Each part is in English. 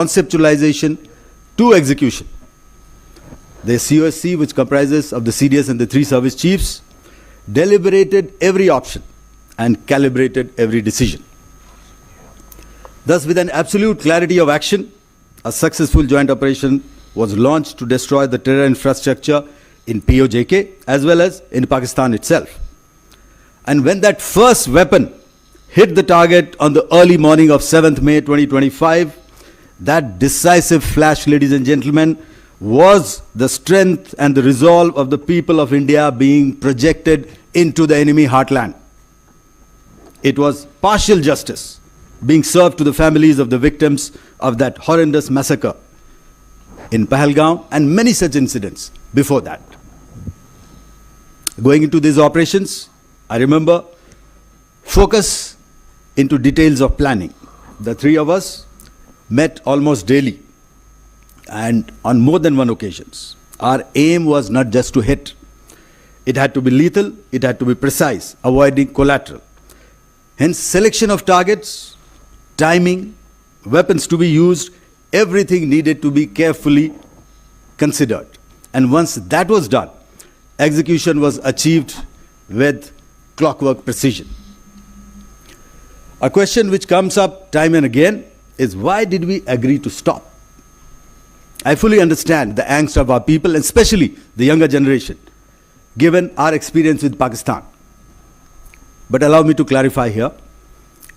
conceptualization to execution. The COSC, which comprises of the CDS and the 3 service chiefs, deliberated every option and calibrated every decision. Thus, with an absolute clarity of action, a successful joint operation was launched to destroy the terror infrastructure in POJK as well as in Pakistan itself. And when that first weapon hit the target on the early morning of 7th May 2025, that decisive flash, ladies and gentlemen, was the strength and the resolve of the people of India being projected into the enemy heartland. It was partial justice being served to the families of the victims of that horrendous massacre in Pahalgaon and many such incidents before that. Going into these operations, I remember focus into details of planning. The 3 of us met almost daily and on more than one occasions. Our aim was not just to hit. It had to be lethal, it had to be precise, avoiding collateral. Hence, selection of targets, timing, weapons to be used, everything needed to be carefully considered. And once that was done, execution was achieved with clockwork precision. A question which comes up time and again is, why did we agree to stop? I fully understand the angst of our people, and especially the younger generation, given our experience with Pakistan. But allow me to clarify here.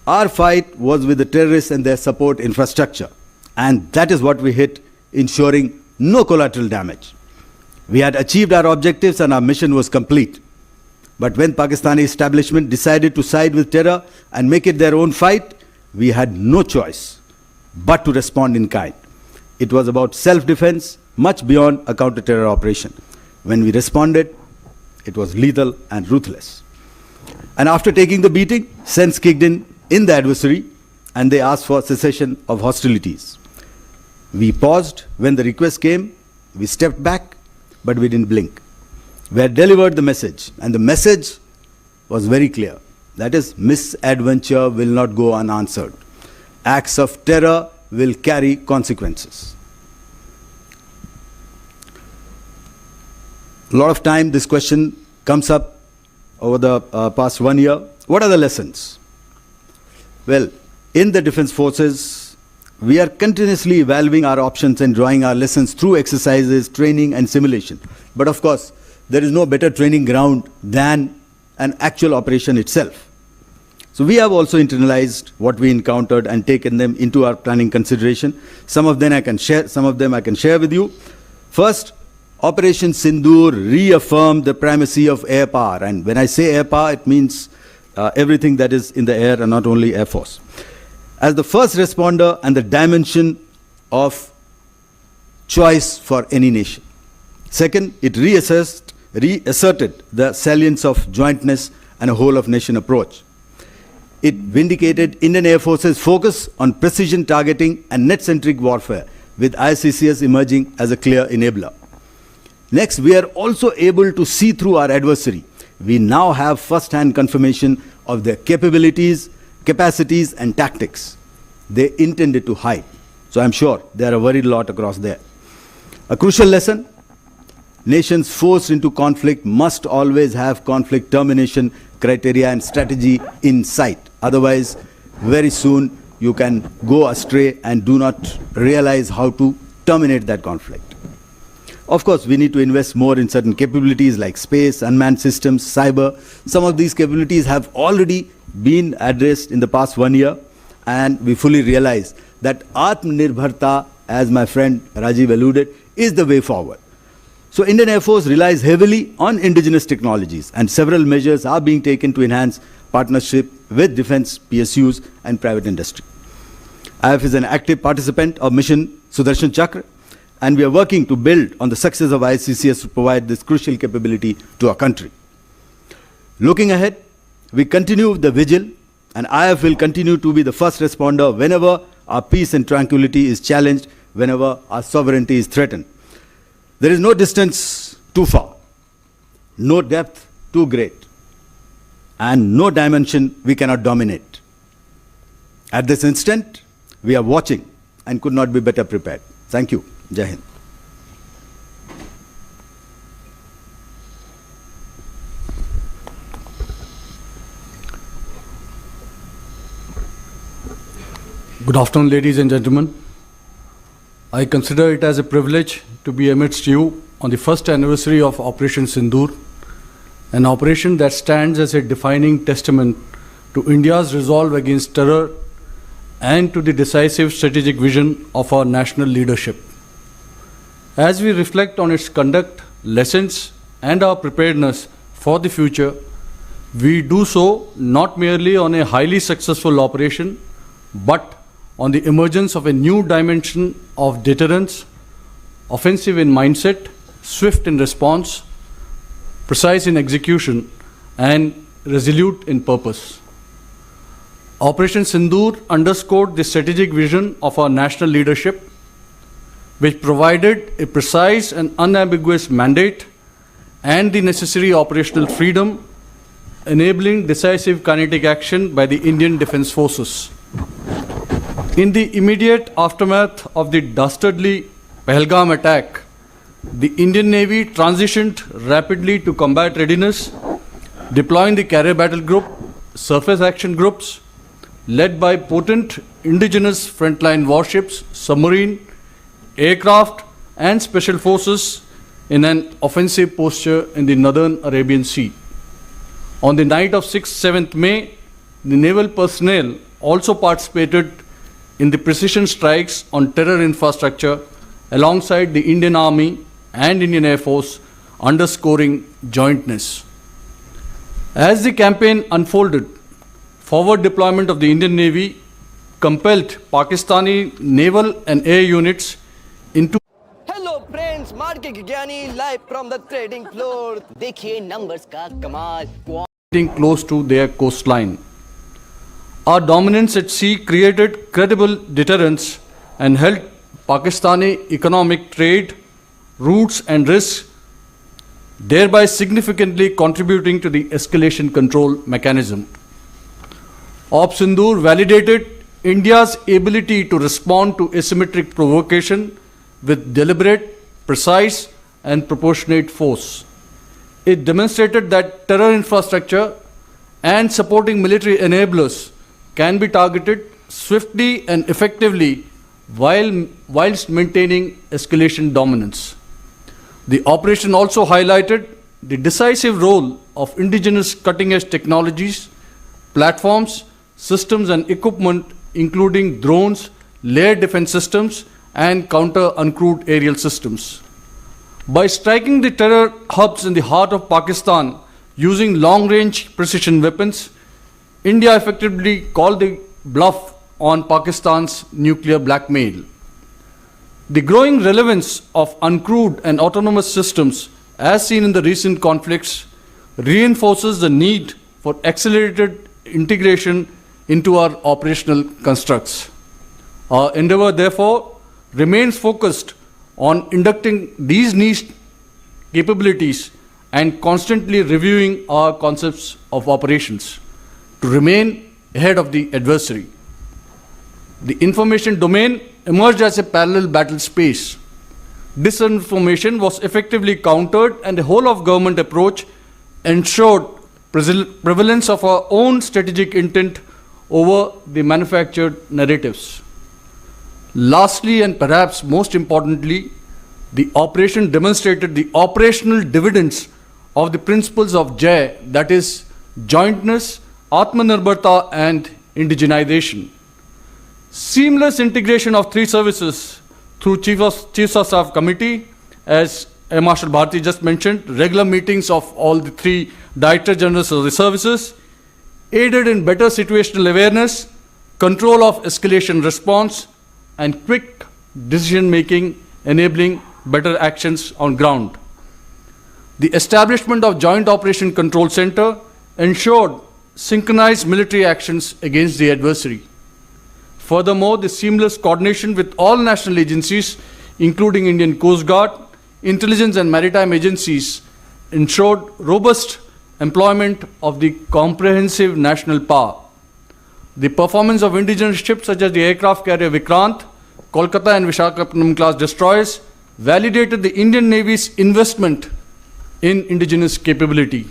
Our fight was with the terrorists and their support infrastructure, and that is what we hit, ensuring no collateral damage. We had achieved our objectives and our mission was complete. But when Pakistani establishment decided to side with terror and make it their own fight, we had no choice but to respond in kind. It was about self-defense, much beyond a counter-terror operation. When we responded, it was lethal and ruthless. And after taking the beating, sense kicked in the adversary, and they asked for cessation of hostilities. We paused when the request came, we stepped back, but we didn't blink. We had delivered the message, and the message was very clear. That is, misadventure will not go unanswered. Acts of terror will carry consequences. A lot of time this question comes up over the past 1 year. What are the lessons? Well, in the defense forces, we are continuously evaluating our options and drawing our lessons through exercises, training and simulation. But of course, there is no better training ground than an actual operation itself. So we have also internalized what we encountered and taken them into our planning consideration. Some of them I can share with you. First, Operation Sindoor reaffirmed the primacy of air power. And when I say air power, it means everything that is in the air and not only Air Force. As the first responder and the dimension of choice for any nation. Second, it reasserted the salience of jointness and a whole of nation approach. It vindicated Indian Air Force's focus on precision targeting and net-centric warfare, with ICCS emerging as a clear enabler. Next, we are also able to see through our adversary. We now have first-hand confirmation of their capabilities, capacities, and tactics they intended to hide. So I'm sure there are a very lot across there. A crucial lesson: nations forced into conflict must always have conflict termination criteria and strategy in sight. Otherwise, very soon you can go astray and do not realize how to terminate that conflict. Of course, we need to invest more in certain capabilities like space, unmanned systems, cyber. Some of these capabilities have already been addressed in the past 1 year, and we fully realize that Atmanirbharta, as my friend Rajiv alluded, is the way forward. So Indian Air Force relies heavily on indigenous technologies, and several measures are being taken to enhance partnership with defense PSUs and private industry. IF is an active participant of Mission Sudarshan Chakra, and we are working to build on the success of ICCS to provide this crucial capability to our country. Looking ahead, we continue with the vigil, and IF will continue to be the first responder whenever our peace and tranquility is challenged, whenever our sovereignty is threatened. There is no distance too far, no depth too great, and no dimension we cannot dominate. At this instant, we are watching and could not be better prepared. Thank you. Jai Hind. Good afternoon, ladies and gentlemen. I consider it as a privilege to be amidst you on the first anniversary of Operation Sindoor, an operation that stands as a defining testament to India's resolve against terror and to the decisive strategic vision of our national leadership. As we reflect on its conduct, lessons, and our preparedness for the future, we do so not merely on a highly successful operation, but on the emergence of a new dimension of deterrence, offensive in mindset, swift in response, precise in execution, and resolute in purpose. Operation Sindoor underscored the strategic vision of our national leadership, which provided a precise and unambiguous mandate and the necessary operational freedom, enabling decisive kinetic action by the Indian Defence Forces. In the immediate aftermath of the dastardly Pahalgam attack, the Indian Navy transitioned rapidly to combat readiness, deploying the carrier battle group, surface action groups, led by potent indigenous frontline warships, submarine, aircraft, and special forces in an offensive posture in the northern Arabian Sea. On the night of 6th-7th May, the naval personnel also participated in the precision strikes on terror infrastructure alongside the Indian Army and Indian Air Force, underscoring jointness. As the campaign unfolded, forward deployment of the Indian Navy compelled Pakistani naval and air units into hello friends, market ज्ञानी live from the trading floor. देखिए numbers का कमाल. close to their coastline. Our dominance at sea created credible deterrence and held Pakistani economic trade, routes and risks, thereby significantly contributing to the escalation control mechanism. Op Sindoor validated India's ability to respond to asymmetric provocation with deliberate, precise and proportionate force. It demonstrated that terror infrastructure and supporting military enablers can be targeted swiftly and effectively whilst maintaining escalation dominance. The operation also highlighted the decisive role of indigenous cutting-edge technologies, platforms, systems and equipment including drones, layered defense systems and counter-uncrewed aerial systems. By striking the terror hubs in the heart of Pakistan using long-range precision weapons, India effectively called the bluff on Pakistan's nuclear blackmail. The growing relevance of uncrewed and autonomous systems, as seen in the recent conflicts, reinforces the need for accelerated integration into our operational constructs. Our endeavor, therefore, remains focused on inducting these niche capabilities and constantly reviewing our concepts of operations to remain ahead of the adversary. The information domain emerged as a parallel battle space. Disinformation was effectively countered and the whole of government approach ensured prevalence of our own strategic intent over the manufactured narratives. Lastly, and perhaps most importantly, the operation demonstrated the operational dividends of the principles of Jai, that is, jointness, Atmanirbharta and indigenization. Seamless integration of three services through Chiefs of Staff Committee, as Marshal Bharti just mentioned, regular meetings of all the three Director Generals of the services, aided in better situational awareness, control of escalation response, and quick decision making, enabling better actions on ground. The establishment of Joint Operation Control Center ensured synchronized military actions against the adversary. Furthermore, the seamless coordination with all national agencies, including Indian Coast Guard, intelligence and maritime agencies, ensured robust employment of the comprehensive national power. The performance of indigenous ships such as the aircraft carrier Vikrant, Kolkata and Vishakhapatnam class destroyers validated the Indian Navy's investment in indigenous capability,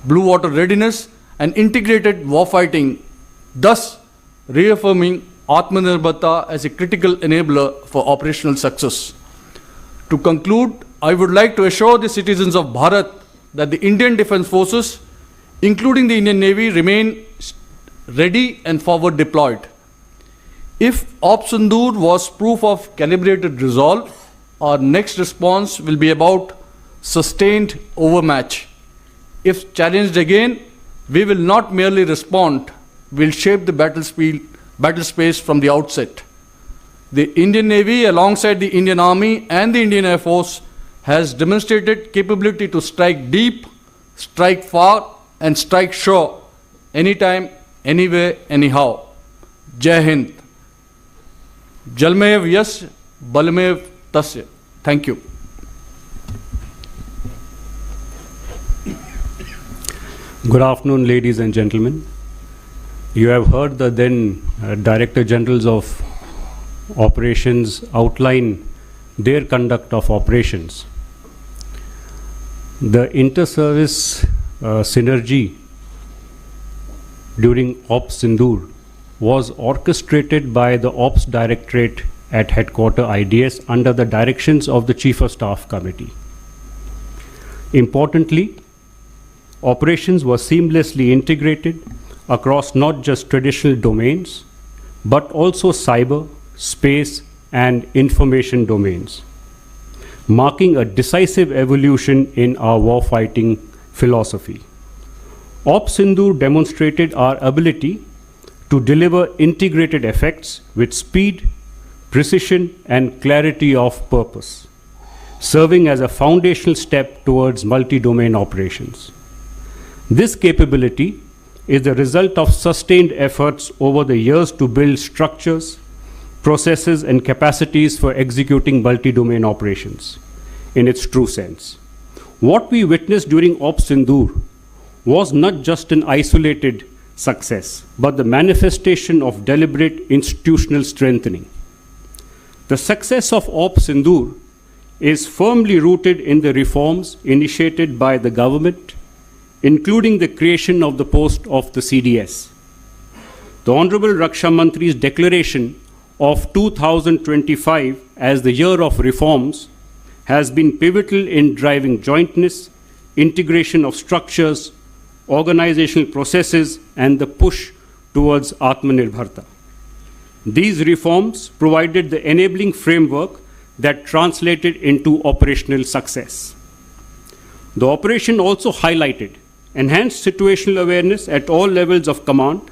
blue water readiness, and integrated warfighting, thus reaffirming Atmanirbharta as a critical enabler for operational success. To conclude, I would like to assure the citizens of Bharat that the Indian Defence Forces, including the Indian Navy, remain ready and forward deployed. If Op Sindoor was proof of calibrated resolve, our next response will be about sustained overmatch. If challenged again, we will not merely respond, we will shape the battle space from the outset. The Indian Navy, alongside the Indian Army and the Indian Air Force, has demonstrated capability to strike deep, strike far, and strike sure, anytime, anywhere, anyhow. Jai Hind. Jalmev yas, balmev tasya. Thank you. Good afternoon, ladies and gentlemen. You have heard the then Director Generals of Operations outline their conduct of operations. The inter-service synergy during Ops Sindoor was orchestrated by the Ops Directorate at Headquarter IDS under the directions of the Chief of Staff Committee. Importantly, operations were seamlessly integrated across not just traditional domains, but also cyber, space, and information domains, marking a decisive evolution in our warfighting philosophy. Ops Sindoor demonstrated our ability to deliver integrated effects with speed, precision, and clarity of purpose, serving as a foundational step towards multi-domain operations. This capability is the result of sustained efforts over the years to build structures, processes, and capacities for executing multi-domain operations in its true sense. What we witnessed during Ops Sindoor was not just an isolated success, but the manifestation of deliberate institutional strengthening. The success of Ops Sindoor is firmly rooted in the reforms initiated by the government, including the creation of the post of the CDS. The Honorable Raksha Mantri's declaration of 2025 as the year of reforms has been pivotal in driving jointness, integration of structures, organizational processes, and the push towards Atmanirbharta. These reforms provided the enabling framework that translated into operational success. The operation also highlighted enhanced situational awareness at all levels of command,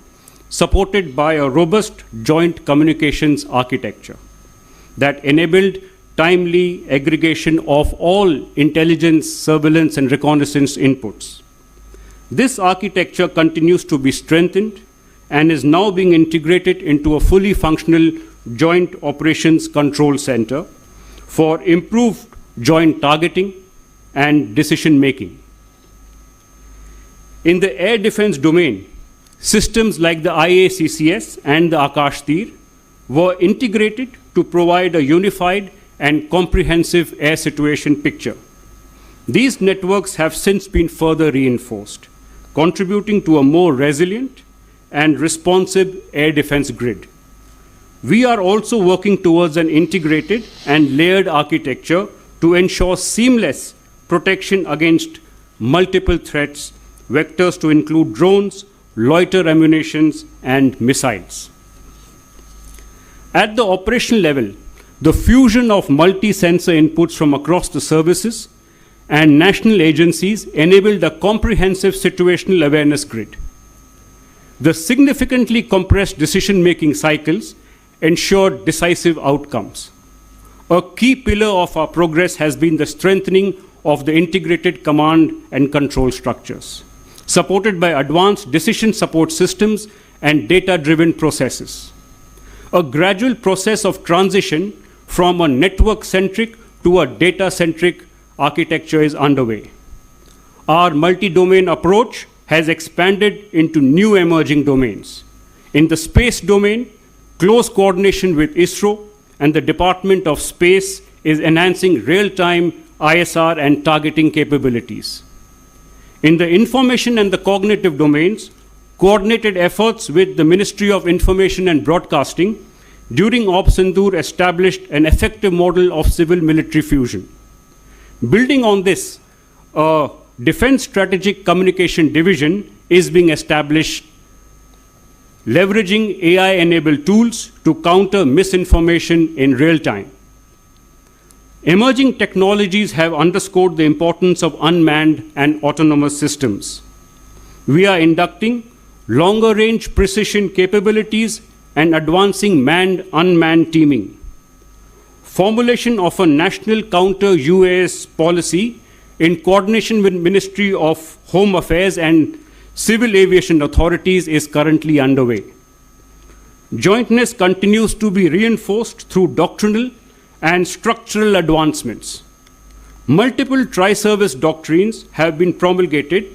supported by a robust joint communications architecture that enabled timely aggregation of all intelligence, surveillance, and reconnaissance inputs. This architecture continues to be strengthened and is now being integrated into a fully functional Joint Operations Control Center for improved joint targeting and decision making. In the air defense domain, systems like the IACCS and the Akash Tir were integrated to provide a unified and comprehensive air situation picture. These networks have since been further reinforced, contributing to a more resilient and responsive air defense grid. We are also working towards an integrated and layered architecture to ensure seamless protection against multiple threats, vectors to include drones, loiter ammunitions, and missiles. At the operational level, the fusion of multi-sensor inputs from across the services and national agencies enabled a comprehensive situational awareness grid. The significantly compressed decision-making cycles ensured decisive outcomes. A key pillar of our progress has been the strengthening of the integrated command and control structures, supported by advanced decision support systems and data-driven processes. A gradual process of transition from a network-centric to a data-centric architecture is underway. Our multi-domain approach has expanded into new emerging domains. In the space domain, close coordination with ISRO and the Department of Space is enhancing real-time ISR and targeting capabilities. In the information and the cognitive domains, coordinated efforts with the Ministry of Information and Broadcasting during Op Sindoor established an effective model of civil-military fusion. Building on this, a Defense Strategic Communication Division is being established, leveraging AI-enabled tools to counter misinformation in real time. Emerging technologies have underscored the importance of unmanned and autonomous systems. We are inducting longer-range precision capabilities and advancing manned-unmanned teaming. Formulation of a national counter-UAS policy in coordination with Ministry of Home Affairs and civil aviation authorities is currently underway. Jointness continues to be reinforced through doctrinal and structural advancements. Multiple tri-service doctrines have been promulgated,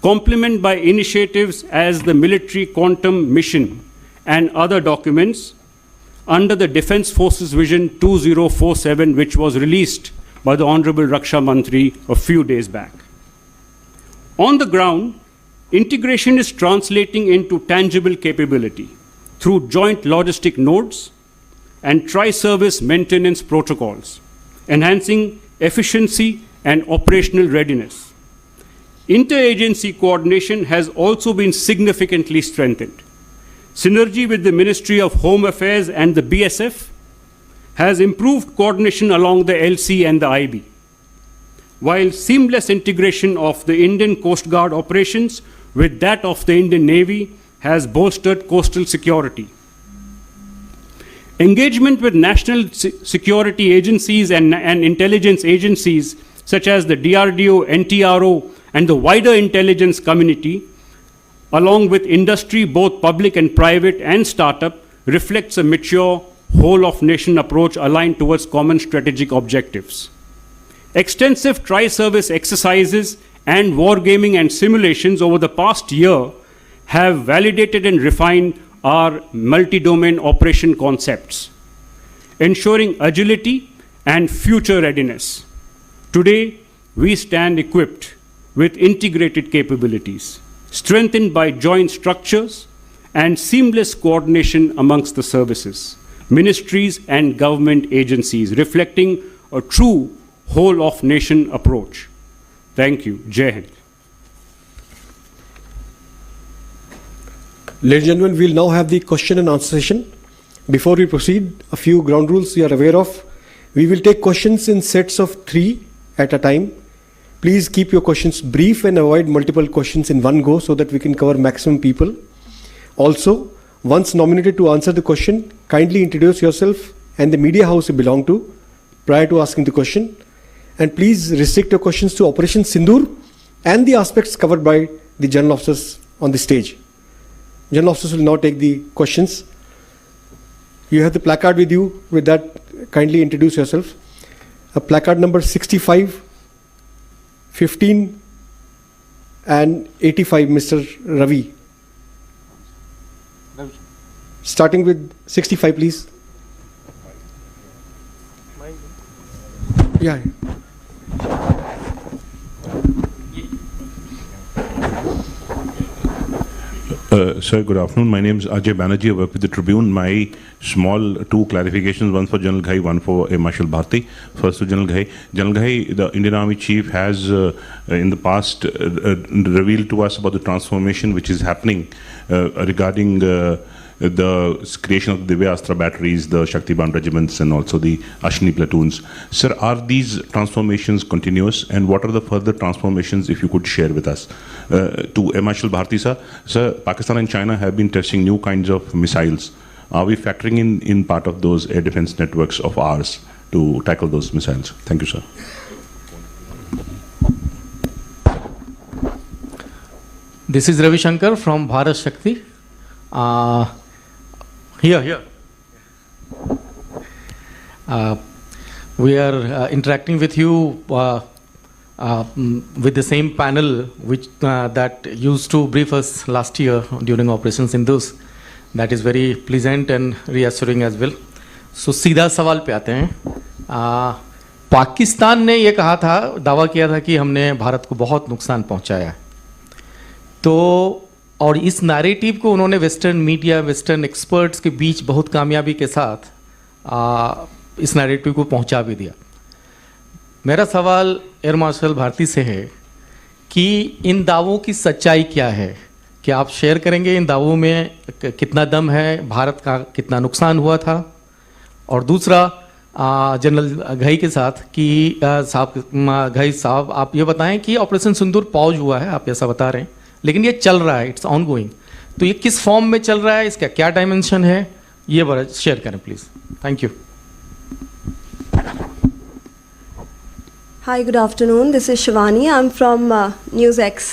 complemented by initiatives as the Military Quantum Mission and other documents under the Defense Forces Vision 2047, which was released by the Honorable Raksha Mantri a few days back. On the ground, integration is translating into tangible capability through joint logistic nodes and tri-service maintenance protocols, enhancing efficiency and operational readiness. Interagency coordination has also been significantly strengthened. Synergy with the Ministry of Home Affairs and the BSF has improved coordination along the LC and the IB, while seamless integration of the Indian Coast Guard operations with that of the Indian Navy has bolstered coastal security. Engagement with national security agencies and intelligence agencies such as the DRDO, NTRO, and the wider intelligence community, along with industry, both public and private and startup, reflects a mature whole-of-nation approach aligned towards common strategic objectives. Extensive tri-service exercises and wargaming and simulations over the past year have validated and refined our multi-domain operation concepts, ensuring agility and future readiness. Today, we stand equipped with integrated capabilities, strengthened by joint structures and seamless coordination amongst the services, ministries and government agencies, reflecting a true whole-of-nation approach. Thank you. Jai Hind. Ladies and gentlemen, we'll now have the question and answer session. Before we proceed, a few ground rules you are aware of. We will take questions in sets of 3 at a time. Please keep your questions brief and avoid multiple questions in one go so that we can cover maximum people. Also, once nominated to answer the question, kindly introduce yourself and the media house you belong to prior to asking the question. And please restrict your questions to Operation Sindoor and the aspects covered by the general officers on the stage. General officers will now take the questions. You have the placard with you. With that, kindly introduce yourself. A placard number 65, 15 and 85, Mr. Ravi. Starting with 65, please. Yeah. Sir, good afternoon. My name is Ajay Banerjee. I work with the Tribune. My small 2 clarifications, one for General Ghai, one for Marshal Bharti. First to General Ghai. General Ghai, the Indian Army Chief has in the past revealed to us about the transformation which is happening regarding the creation of the Divya Astra batteries, the Shaktiban regiments, and also the Ashni platoons. Sir, are these transformations continuous, and what are the further transformations, if you could share with us? To Marshal Bharti, sir, Pakistan and China have been testing new kinds of missiles. Are we factoring in part of those air defense networks of ours to tackle those missiles? Thank you, sir. This is Ravi Shankar from Bharat Shakti. Here. We are interacting with you with the same panel which that used to brief us last year during Operation Sindoor. That is very pleasant and reassuring as well. सो सीधा सवाल पे आते हैं। पाकिस्तान ने ये कहा था, दावा किया था कि हमने भारत को बहुत नुकसान पहुंचाया है। तो और इस नैरेटिव को उन्होंने वेस्टर्न मीडिया, वेस्टर्न एक्सपर्ट्स के बीच बहुत कामयाबी के साथ इस नैरेटिव को पहुंचा भी दिया। मेरा सवाल एयर मार्शल भारती से है कि इन दावों की सच्चाई क्या है? क्या आप शेयर करेंगे इन दावों में कितना दम है, भारत का कितना नुकसान हुआ था? और दूसरा जनरल घई के साथ कि घई साहब आप ये बताएं कि ऑपरेशन सिंदूर पॉज हुआ है, आप ऐसा बता रहे हैं, लेकिन ये चल रहा है, इट्स ऑन गोइंग, तो ये किस फॉर्म में चल रहा है, इसका क्या डायमेंशन है, ये बड़ा शेयर करें please. Thank you. Hi, good afternoon. This is Shivani. I'm from NewsX.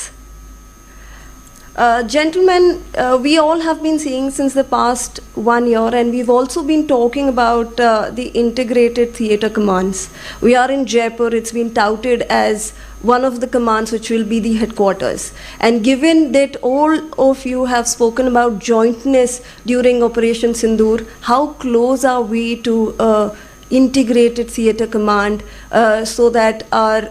Gentlemen, we all have been seeing since the past 1 year, and we've also been talking about the integrated theatre commands. We are in Jaipur. It's been touted as one of the commands which will be the headquarters. And given that all of you have spoken about jointness during Operation Sindoor, how close are we to integrated theatre command so that our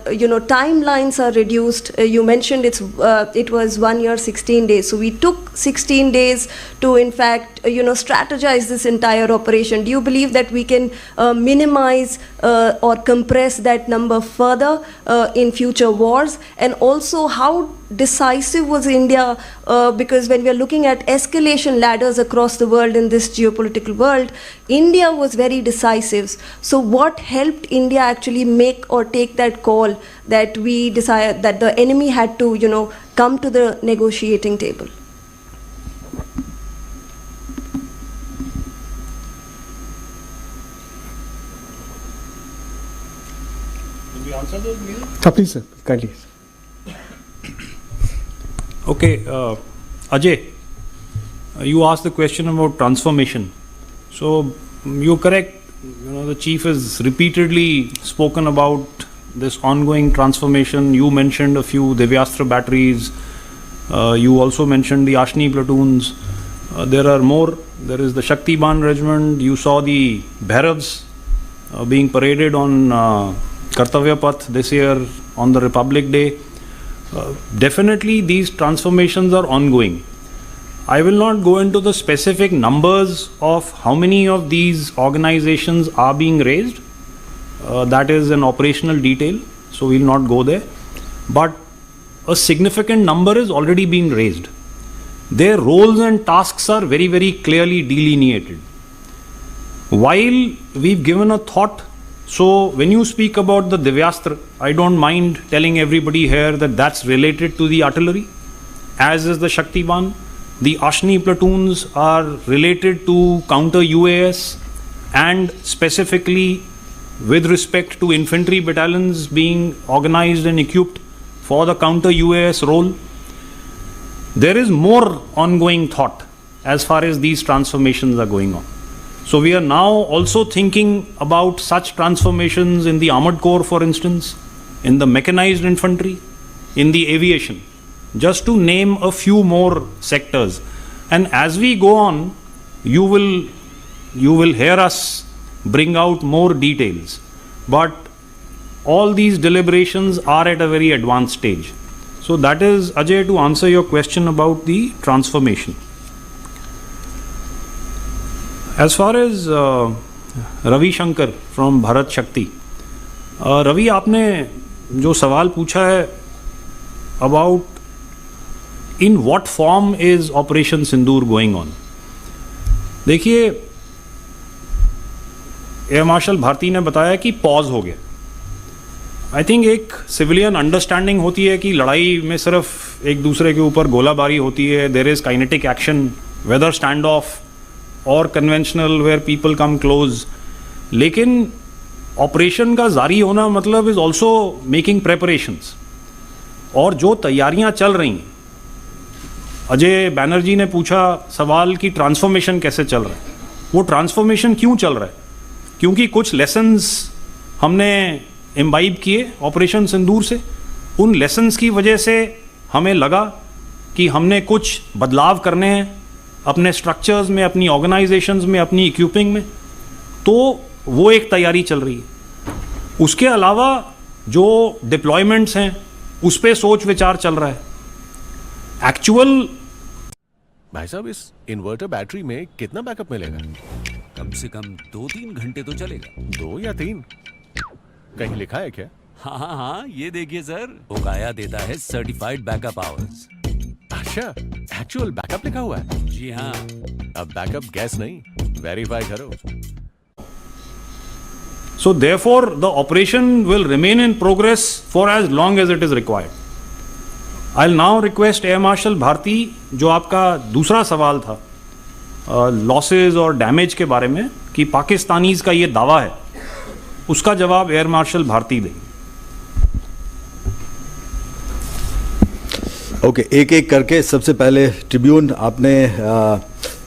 timelines are reduced? You mentioned it was 1 year 16 days, so we took 16 days to in fact strategize this entire operation. Do you believe that we can minimize or compress that number further in future wars? And also, how decisive was India, because when we are looking at escalation ladders across the world in this geopolitical world, India was very decisive. So what helped India actually make or take that call that we decided that the enemy had to come to the negotiating table? Did we answer those, Neil? Please, sir, kindly. Okay, Ajay, you asked the question about transformation. So you're correct. The chief has repeatedly spoken about this ongoing transformation. You mentioned a few Divyastra batteries. You also mentioned the Ashni platoons. There are more. There is the Shaktiban regiment. You saw the Bhairavs being paraded on Kartavya Path this year on the Republic Day. Definitely these transformations are ongoing. I will not go into the specific numbers of how many of these organizations are being raised. That is an operational detail, so we will not go there. But a significant number is already being raised. Their roles and tasks are very, very clearly delineated. While we've given a thought, so when you speak about the Divyastra, I don't mind telling everybody here that that's related to the artillery, as is the Shaktiban. The Ashni platoons are related to counter UAS, and specifically with respect to infantry battalions being organized and equipped for the counter UAS role. There is more ongoing thought as far as these transformations are going on. So we are now also thinking about such transformations in the armored corps, for instance, in the mechanized infantry, in the aviation, just to name a few more sectors. And as we go on, you will hear us bring out more details. But all these deliberations are at a very advanced stage. So that is, Ajay, to answer your question about the transformation. As far as Ravi Shankar from Bharat Shakti, Ravi, आपने जो सवाल पूछा है about in what form is Operation Sindoor going on? देखिए, air marshal Bharti ने बताया कि pause हो गया. आई थिंक एक सिविलियन अंडरस्टैंडिंग होती है कि लड़ाई में सिर्फ एक दूसरे के ऊपर गोलाबारी होती है. There is kinetic action, whether stand off और conventional where people come close. लेकिन ऑपरेशन का जारी होना मतलब इज ऑल्सो मेकिंग प्रेपरेशंस. और जो तैयारियां चल रही हैं, अजय बैनर्जी ने पूछा सवाल कि ट्रांसफॉर्मेशन कैसे चल रहा है. वो ट्रांसफॉर्मेशन क्यों चल रहा है? क्योंकि कुछ लेसन्स हमने इम्बाइब किए ऑपरेशन सिंदूर से. उन लेसन्स की वजह से हमें लगा कि हमने कुछ बदलाव करने हैं अपने स्ट्रक्चर्स में, अपनी ऑर्गेनाइजेशंस में, अपनी इक्विपिंग में. तो वो एक तैयारी चल रही है। उसके अलावा जो डिप्लॉयमेंट्स हैं उस पे सोच विचार चल रहा है। एक्चुअल भाई साहब, इस इन्वर्टर बैटरी में कितना बैकअप मिलेगा? कम से कम 2-3 घंटे तो चलेगा। 2 या 3? कहीं लिखा है क्या? हाँ हाँ हाँ, ये देखिए सर, ओकाया देता है सर्टिफाइड बैकअप आवर्स। अच्छा, एक्चुअल बैकअप लिखा हुआ है? जी हाँ। अब बैकअप गैस नहीं, वेरीफाई करो। So therefore, the operation will remain in progress for as long as it is required. I'll now request Air Marshal Bharti, जो आपका दूसरा सवाल था लॉसेस और डैमेज के बारे में कि पाकिस्तानीज का ये दावा है, उसका जवाब एयर मार्शल भारती देंगे। ओके, एक एक करके सबसे पहले ट्रिब्यून आपने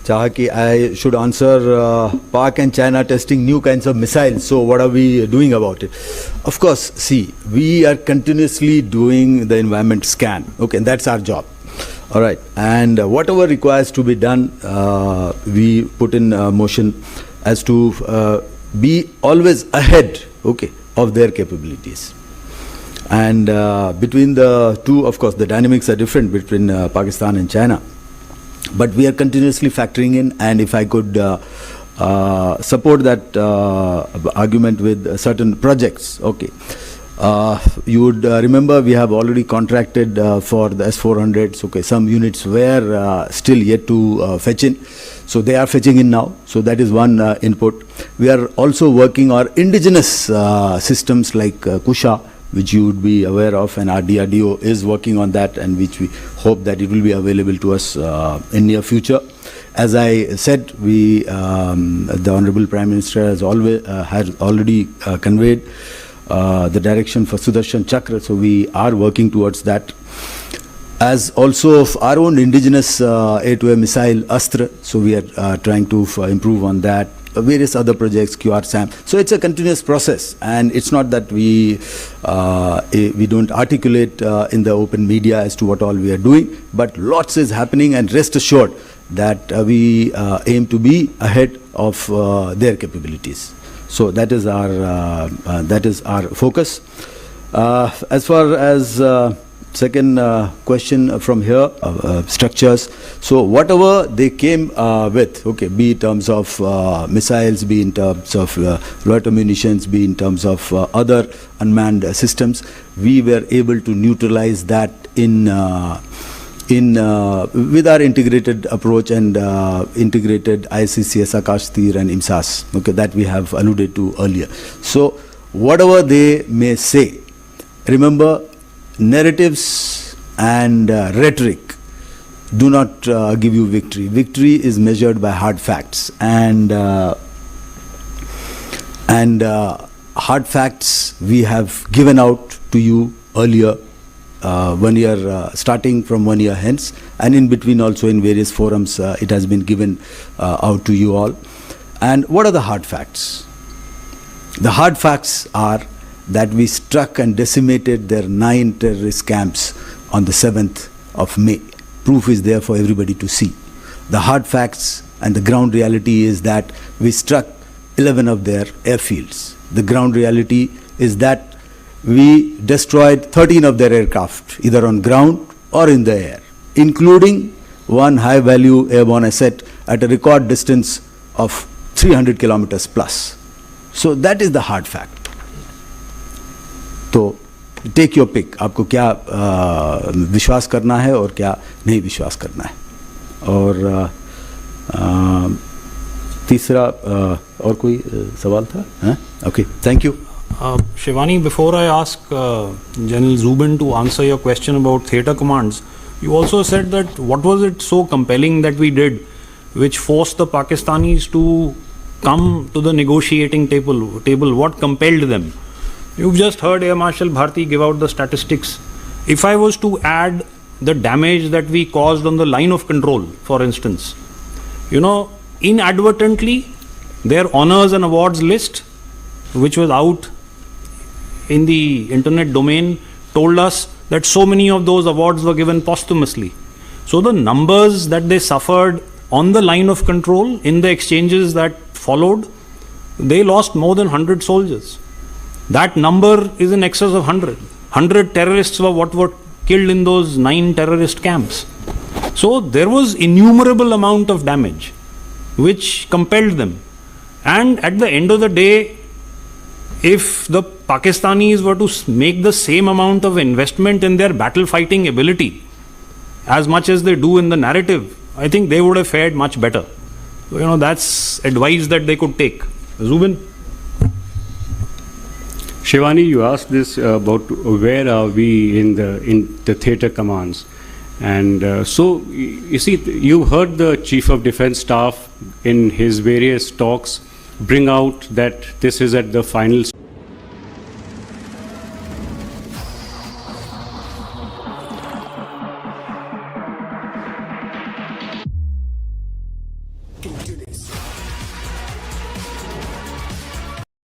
चाहा कि I should answer Pak and China testing new kinds of missiles, so what are we doing about it? Of course, see, we are continuously doing the environment scan, okay, and that's our job. All right, and whatever requires to be done, we put in motion as to be always ahead, okay, of their capabilities. And between the two, of course, the dynamics are different between Pakistan and China. But we are continuously factoring in, and if I could support that argument with certain projects, okay. You would remember we have already contracted for the S-400s, okay. Some units were still yet to fetch in, so they are fetching in now. So that is one input. We are also working on indigenous systems like Kusha, which you would be aware of, and our DRDO is working on that, and which we hope that it will be available to us in near future. As I said, we, the Honorable Prime Minister has already conveyed the direction for Sudarshan Chakra, so we are working towards that. As also of our own indigenous air-to-air missile Astra, so we are trying to improve on that. Various other projects, QRSAM. So it's a continuous process, and it's not that we don't articulate in the open media as to what all we are doing, but lots is happening, and rest assured that we aim to be ahead of their capabilities. So that is our focus. As far as second question from here, structures. So whatever they came with, okay, be in terms of missiles, be in terms of loiter munitions, be in terms of other unmanned systems, we were able to neutralize that with our integrated approach and integrated ICCS, Akash Tir and IMSAS, okay, that we have alluded to earlier. So whatever they may say, remember, narratives and rhetoric do not give you victory. Victory is measured by hard facts, and hard facts we have given out to you earlier, 1 year, starting from 1 year hence, and in between also in various forums it has been given out to you all. And what are the hard facts? The hard facts are that we struck and decimated their 9 terrorist camps on the 7th of May. Proof is there for everybody to see. The hard facts and the ground reality is that we struck 11 of their airfields. The ground reality is that we destroyed 13 of their aircraft, either on ground or in the air, including one high-value airborne asset at a record distance of 300 kilometers plus. So that is the hard fact. तो take your pick, आपको क्या विश्वास करना है और क्या नहीं विश्वास करना है. और तीसरा और कोई सवाल था? Okay, thank you. Shivani, before I ask General Zubin to answer your question about theatre commands, you also said that what was it so compelling that we did which forced the Pakistanis to come to the negotiating table? What compelled them? You've just heard Air Marshal Bharti give out the statistics. If I was to add the damage that we caused on the line of control, for instance, inadvertently, their honors and awards list, which was out in the internet domain, told us that so many of those awards were given posthumously. So the numbers that they suffered on the line of control in the exchanges that followed they lost more than 100 soldiers. That number is in excess of 100. 100 terrorists were what were killed in those 9 terrorist camps. So there was innumerable amount of damage which compelled them. And at the end of the day, if the Pakistanis were to make the same amount of investment in their battle fighting ability as much as they do in the narrative, I think they would have fared much better. So, that's advice that they could take. Zubin? Shivani, you asked this about where are we in the theatre commands. And so, you see, you heard the Chief of Defence Staff in his various talks bring out that this is at the final stage.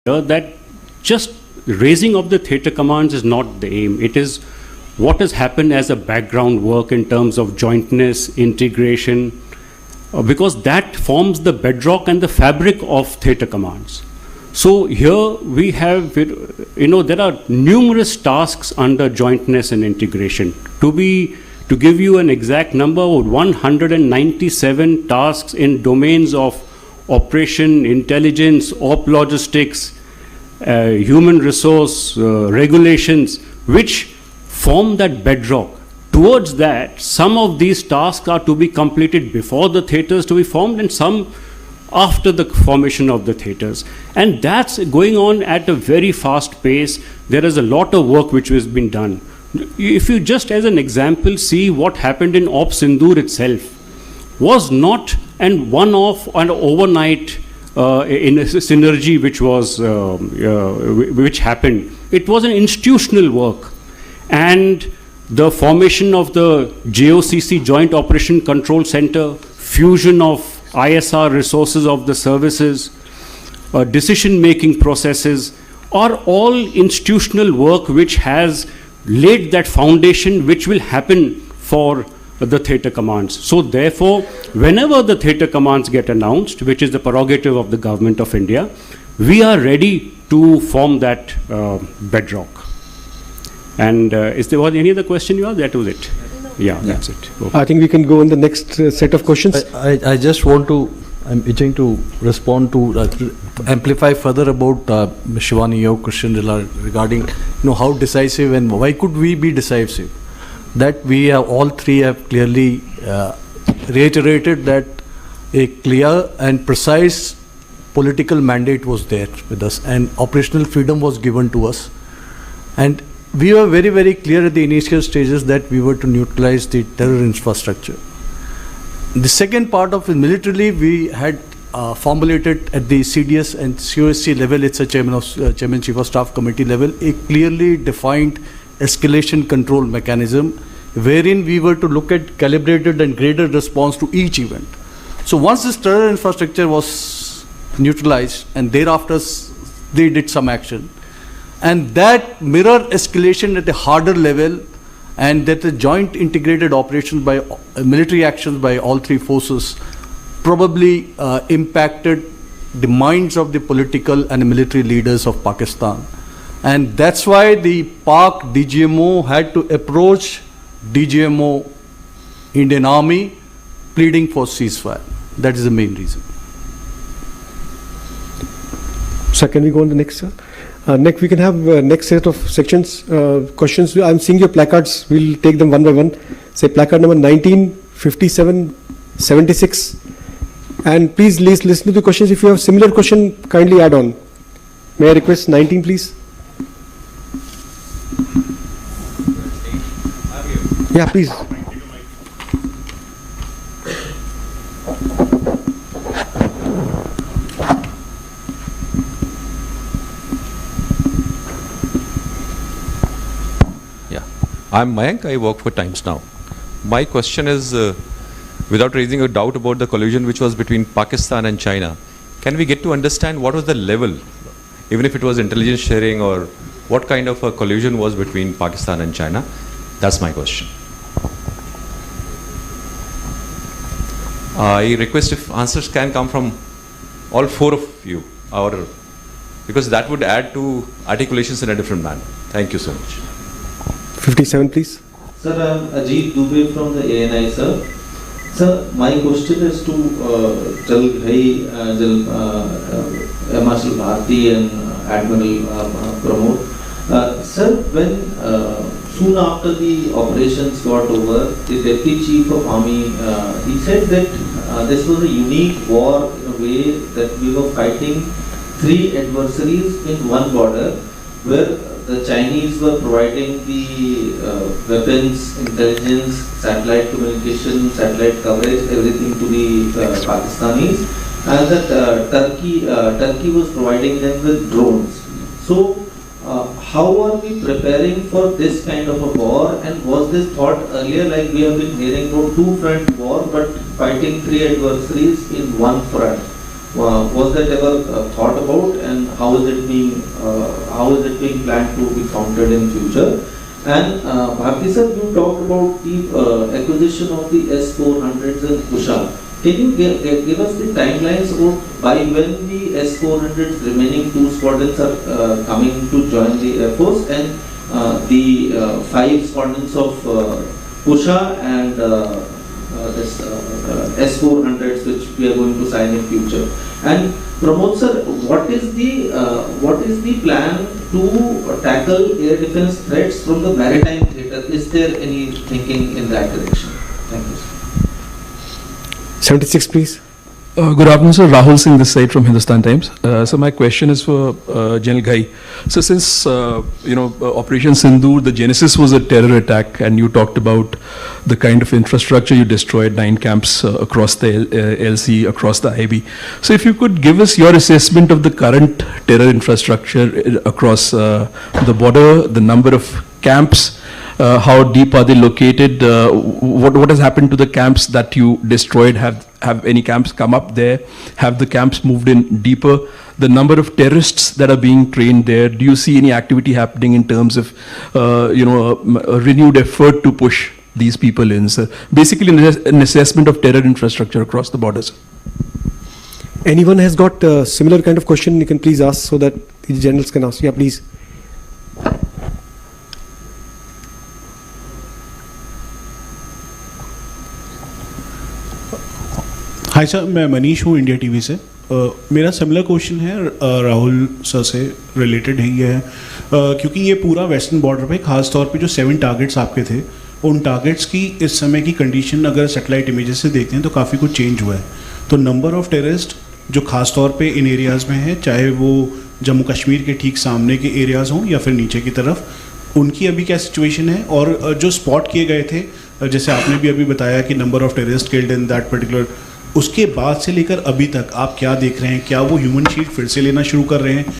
That just raising of the theatre commands is not the aim. It is what has happened as a background work in terms of jointness, integration, because that forms the bedrock and the fabric of theatre commands. So here we have, there are numerous tasks under jointness and integration. To give you an exact number, 197 tasks in domains of operation, intelligence, op logistics, human resource, regulations, which form that bedrock. Towards that, some of these tasks are to be completed before the theatres to be formed and some after the formation of the theatres. And that's going on at a very fast pace. There is a lot of work which has been done. If you just as an example see what happened in Op Sindoor itself, was not an one-off and overnight in a synergy which happened. It was an institutional work. And the formation of the JOCC, Joint Operation Control Center, fusion of ISR resources of the services, decision-making processes are all institutional work which has laid that foundation which will happen for the theatre commands. So therefore, whenever the theatre commands get announced, which is the prerogative of the Government of India, we are ready to form that bedrock. And is there was any other question you asked? That was it. Yeah, that's it. Okay. I think we can go on the next set of questions. I just want to, I'm itching to respond to, amplify further about Shivani, your question regarding, how decisive and why could we be decisive? That we have, all three have clearly reiterated that a clear and precise political mandate was there with us and operational freedom was given to us. And we were very, very clear at the initial stages that we were to neutralize the terror infrastructure. The second part of it, militarily, we had formulated at the CDS and COSC level, it's a Chairman Chief of Staff Committee level, a clearly defined escalation control mechanism wherein we were to look at calibrated and graded response to each event. So once this terror infrastructure was neutralized and thereafter they did some action, and that mirror escalation at a harder level and that the joint integrated operations by military actions by all three forces probably impacted the minds of the political and military leaders of Pakistan. And that's why the Pak DGMO had to approach DGMO Indian Army pleading for ceasefire. That is the main reason. So can we go on the next, sir? Next, we can have next set of sections, questions. I'm seeing your placards. We'll take them one by one. Say placard number 19, 57, 76. And please listen to the questions. If you have similar question, kindly add on. May I request 19, please? Yeah, please. I'm Mayank, I work for Times Now. My question is, without raising a doubt about the collusion which was between Pakistan and China, can we get to understand what was the level, even if it was intelligence sharing, or what kind of a collusion was between Pakistan and China? That's my question. I request if answers can come from all four of you, our Because that would add to articulations in a different manner. Thank you so much. 57, please. Sir, I am Ajit Dubey from the ANI, sir. Sir, my question is to General Ghai, Marshal Bharti and Admiral Pramo. Sir, when soon after the operations got over, the Deputy Chief of Army, he said that this was a unique war in a way that we were fighting three adversaries in one border, where the Chinese were providing the weapons, intelligence, satellite communication, satellite coverage, everything to the Pakistanis, and that Turkey was providing them with drones. So, how are we preparing for this kind of a war? And was this thought earlier, like we have been hearing about two-front war, but fighting three adversaries in one front? Was that ever thought about, and how is it being planned to be countered in future? And Bharti sir, you talked about the acquisition of the S-400s and Kusha. Can you give us the timelines about by when the S-400s remaining two squadrons are coming to join the Air Force, and the 5 squadrons of Kusha and this S-400s which we are going to sign in future? And Pramod sir, what is the plan to tackle air defense threats from the maritime theatre? Is there any thinking in that direction? Thank you, sir. 76, please. Good afternoon, sir. Rahul Singh this side from Hindustan Times. So my question is for General Ghai. So since Operation Sindoor, the genesis was a terror attack, and you talked about the kind of infrastructure you destroyed, 9 camps across the LC, across the IB. So if you could give us your assessment of the current terror infrastructure across the border, the number of camps, how deep are they located? What has happened to the camps that you destroyed? Have any camps come up there? Have the camps moved in deeper? The number of terrorists that are being trained there, do you see any activity happening in terms of a renewed effort to push these people in? So basically an assessment of terror infrastructure across the borders. Anyone has got a similar kind of question, you can please ask so that the generals can ask. Yeah, please. Hi sir, मैं मनीष हूँ India TV से। मेरा similar question है Rahul sir से related है ये क्योंकि ये पूरा वेस्टर्न बॉर्डर पे खास तौर पे जो 7 टारगेट्स आपके थे, उन टारगेट्स की इस समय की कंडीशन अगर सैटेलाइट इमेजेस से देखते हैं तो काफ़ी कुछ चेंज हुआ है। तो नंबर ऑफ टेररिस्ट जो खास तौर पे इन एरियाज़ में है, चाहे वो जम्मू कश्मीर के ठीक सामने के एरियाज़ हों या फिर नीचे की तरफ, उनकी अभी क्या सिचुएशन है? और जो स्पॉट किए गए थे, जैसे आपने भी अभी बताया कि number of terrorist killed in that particular, उसके बाद से लेकर अभी तक आप क्या देख रहे हैं? क्या वो ह्यूमन शील्ड फिर से लेना शुरू कर रहे हैं?